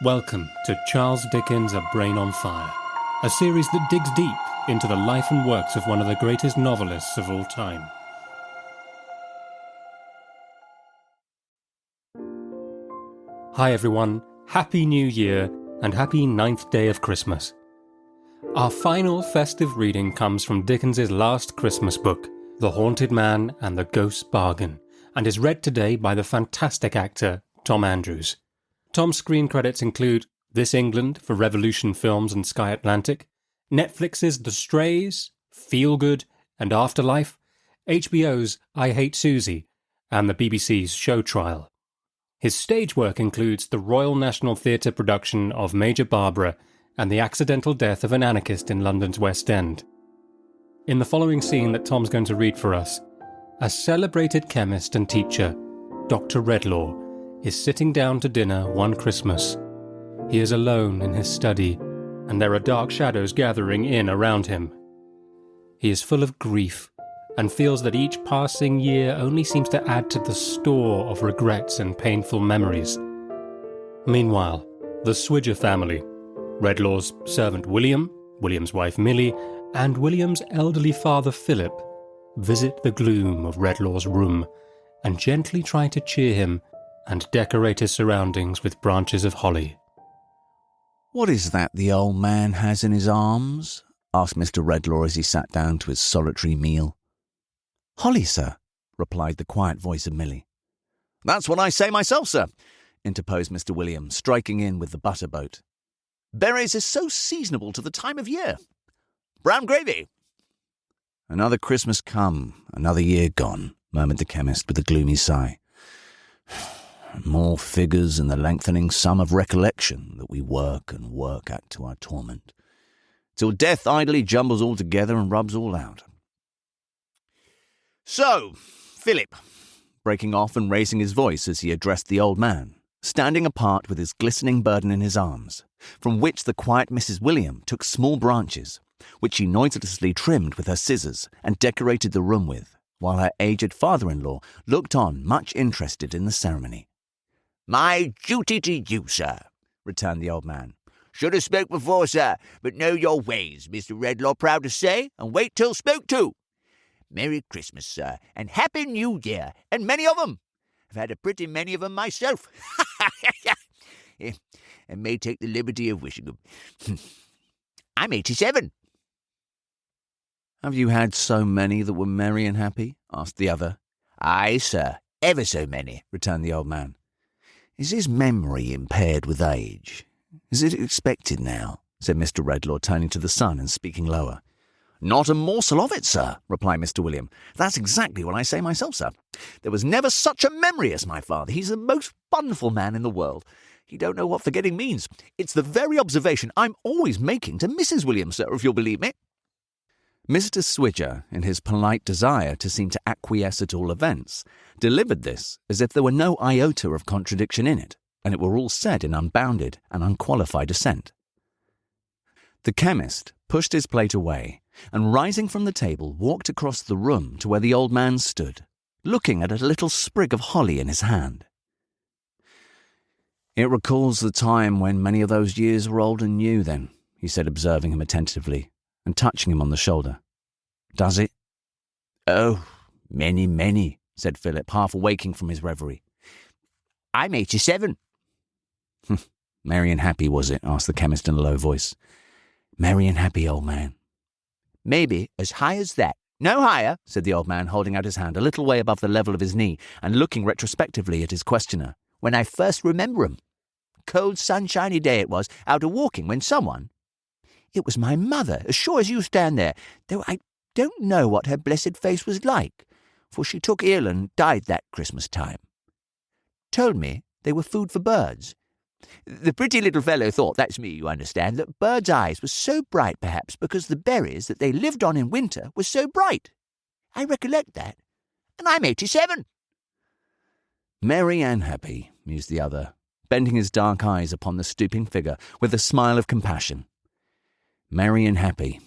Welcome to Charles Dickens' A Brain on Fire, a series that digs deep into the life and works of one of the greatest novelists of all time. Hi everyone, Happy New Year and happy 9th day of Christmas. Our final festive reading comes from Dickens' last Christmas book, The Haunted Man and the Ghost's Bargain, and is read today by the fantastic actor Tom Andrews. Tom's screen credits include This England for Revolution Films and Sky Atlantic, Netflix's The Strays, Feelgood and Afterlife, HBO'S I Hate Susie, and the BBC's Show Trial. His stage work includes the Royal National Theatre production of Major Barbara and the accidental death of an anarchist in London's West End. In the following scene that Tom's going to read for us, a celebrated chemist and teacher, Dr Redlaw, is sitting down to dinner one Christmas. He is alone in his study, and there are dark shadows gathering in around him. He is full of grief, and feels that each passing year only seems to add to the store of regrets and painful memories. Meanwhile, the Swidger family, Redlaw's servant William, William's wife Millie, and William's elderly father Philip, visit the gloom of Redlaw's room and gently try to cheer him and decorate his surroundings with branches of holly. "What is that the old man has in his arms?" asked Mr. Redlaw as he sat down to his solitary meal. "Holly, sir," replied the quiet voice of Millie. "That's what I say myself, sir," interposed Mr. William, striking in with the butter boat. "Berries is so seasonable to the time of year. Brown gravy." "Another Christmas come, another year gone," murmured the chemist with a gloomy sigh. "More figures in the lengthening sum of recollection that we work and work at to our torment, till death idly jumbles all together and rubs all out. So, Philip," breaking off and raising his voice as he addressed the old man, standing apart with his glistening burden in his arms, from which the quiet Mrs. William took small branches, which she noiselessly trimmed with her scissors and decorated the room with, while her aged father-in-law looked on much interested in the ceremony. "My duty to you, sir," returned the old man. "Should have spoke before, sir, but know your ways, Mr. Redlaw proud to say, and wait till spoke to. Merry Christmas, sir, and Happy New Year, and many of 'em. I've had a pretty many of 'em myself, and may take the liberty of wishing 'em. I'm 87. "Have you had so many that were merry and happy?" asked the other. "Aye, sir, ever so many," returned the old man. "Is his memory impaired with age? Is it expected now?" said Mr. Redlaw, turning to the son and speaking lower. "Not a morsel of it, sir," replied Mr. William. "That's exactly what I say myself, sir. There was never such a memory as my father. He's the most wonderful man in the world. He don't know what forgetting means. It's the very observation I'm always making to Mrs. William, sir, if you'll believe me." Mr. Swidger, in his polite desire to seem to acquiesce at all events, delivered this as if there were no iota of contradiction in it, and it were all said in unbounded and unqualified assent. The chemist pushed his plate away, and rising from the table walked across the room to where the old man stood, looking at a little sprig of holly in his hand. "It recalls the time when many of those years were old and new then," he said, observing him attentively, and touching him on the shoulder. "Does it?" "Oh, many, many," said Philip, half awaking from his reverie. "I'm 87. "Merry and happy, was it?" asked the chemist in a low voice. "Merry and happy, old man." "Maybe as high as that. No higher," said the old man, holding out his hand a little way above the level of his knee and looking retrospectively at his questioner. "When I first remember 'em. Cold, sunshiny day it was, out a-walking, when someone— It was my mother, as sure as you stand there, though I don't know what her blessed face was like, for she took ill and died that Christmas time. Told me they were food for birds. The pretty little fellow thought, that's me, you understand, that birds' eyes were so bright perhaps because the berries that they lived on in winter were so bright. I recollect that, and I'm 87. "Merry and happy," mused the other, bending his dark eyes upon the stooping figure with a smile of compassion. "Merry and happy,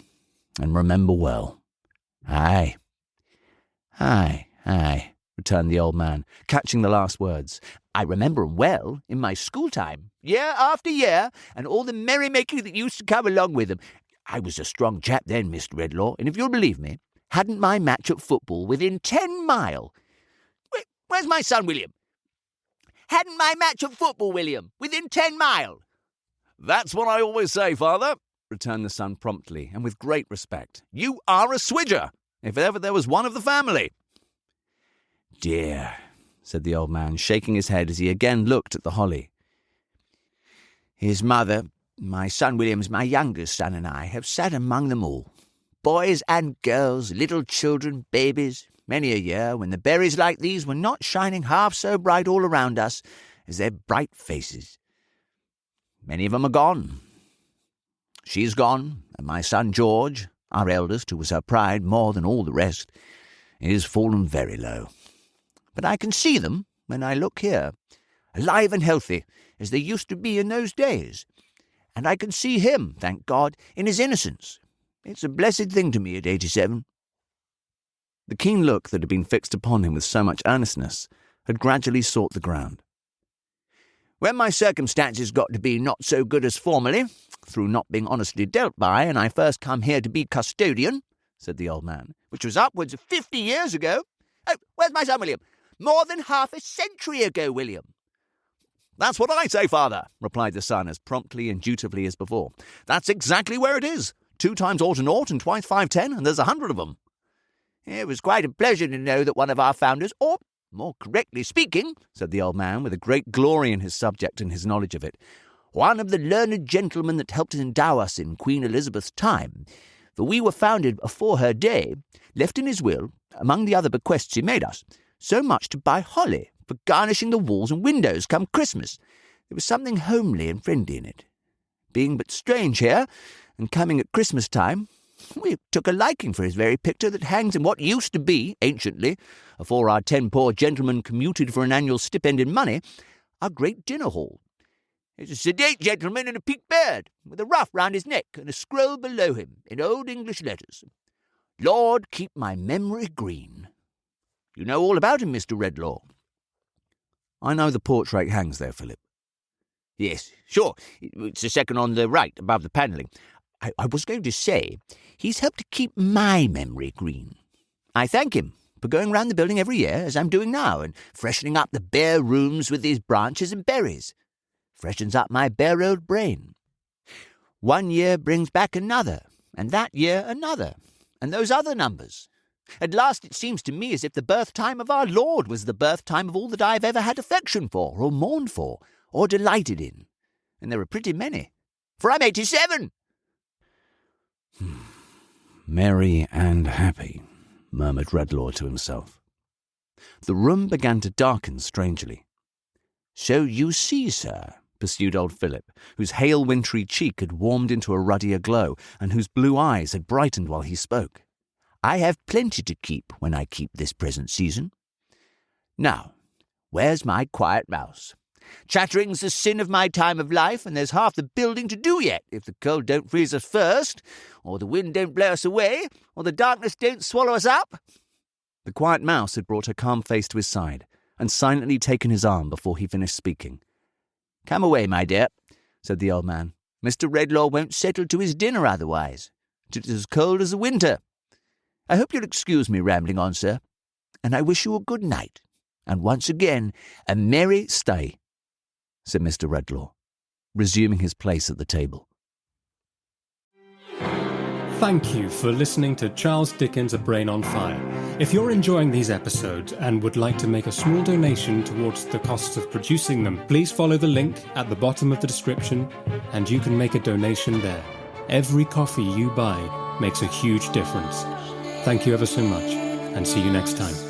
and remember well." "Aye, aye, aye," returned the old man, catching the last words, I remember 'em well, in my school time, year after year, and all the merrymaking that used to come along with 'em. I was a strong chap then, Mr. Redlaw, and if you'll believe me, hadn't my match at football within 10 mile. Where's my son, William? Hadn't my match at football, William, within 10 mile. That's what I always say, Father, returned the son promptly and with great respect. You are a Swidger, if ever there was one of the family. Dear, said the old man, shaking his head as he again looked at the holly. His mother, my son William's, my youngest son, and I have sat among them all, boys and girls, little children, babies, many a year when the berries like these were not shining half so bright all around us as their bright faces. Many of 'em are gone. She's gone, and my son George, our eldest, who was her pride more than all the rest, is fallen very low. But I can see them when I look here, alive and healthy, as they used to be in those days. And I can see him, thank God, in his innocence. It's a blessed thing to me at 87. The keen look that had been fixed upon him with so much earnestness had gradually sought the ground. When my circumstances got to be not so good as formerly, through not being honestly dealt by, and I first come here to be custodian, said the old man, which was upwards of 50 years ago. Oh, where's my son, William? More than half a century ago, William. That's what I say, Father, replied the son as promptly and dutifully as before. That's exactly where it is. 2 times 0 to 0 and twice 5 10, and there's 100 of them. It was quite a pleasure to know that one of our founders, or more correctly speaking, said the old man, with a great glory in his subject and his knowledge of it, one of the learned gentlemen that helped endow us in Queen Elizabeth's time, for we were founded afore her day, left in his will, among the other bequests he made us, so much to buy holly for garnishing the walls and windows come Christmas. There was something homely and friendly in it. Being but strange here, and coming at Christmas time, we took a liking for his very picture that hangs in what used to be, anciently, afore our 10 poor gentlemen commuted for an annual stipend in money, our great dinner hall. It's a sedate gentleman in a peaked beard, with a ruff round his neck and a scroll below him in old English letters. Lord, keep my memory green. You know all about him, Mr. Redlaw. I know the portrait hangs there, Philip. Yes, sure. It's the second on the right, above the panelling. I was going to say, he's helped to keep my memory green. I thank him for going round the building every year, as I'm doing now, and freshening up the bare rooms with his branches and berries. Freshens up my bare old brain. One year brings back another, and that year another, and those other numbers. At last it seems to me as if the birth time of our Lord was the birth time of all that I've ever had affection for, or mourned for, or delighted in. And there are pretty many, for I'm 87. Merry and happy, murmured Redlaw to himself. The room began to darken strangely. So you see, sir, pursued old Philip, whose hale wintry cheek had warmed into a ruddier glow, and whose blue eyes had brightened while he spoke, I have plenty to keep when I keep this present season. Now, where's my quiet mouse? Chattering's the sin of my time of life, and there's half the building to do yet, if the cold don't freeze us first, or the wind don't blow us away, or the darkness don't swallow us up. The quiet mouse had brought her calm face to his side, and silently taken his arm before he finished speaking. Come away, my dear, said the old man. Mr. Redlaw won't settle to his dinner otherwise. It's as cold as the winter. I hope you'll excuse me rambling on, sir, and I wish you a good night, and once again a merry stay, said Mr. Redlaw, resuming his place at the table. Thank you for listening to Charles Dickens' A Brain on Fire. If you're enjoying these episodes and would like to make a small donation towards the costs of producing them, please follow the link at the bottom of the description and you can make a donation there. Every coffee you buy makes a huge difference. Thank you ever so much, and see you next time.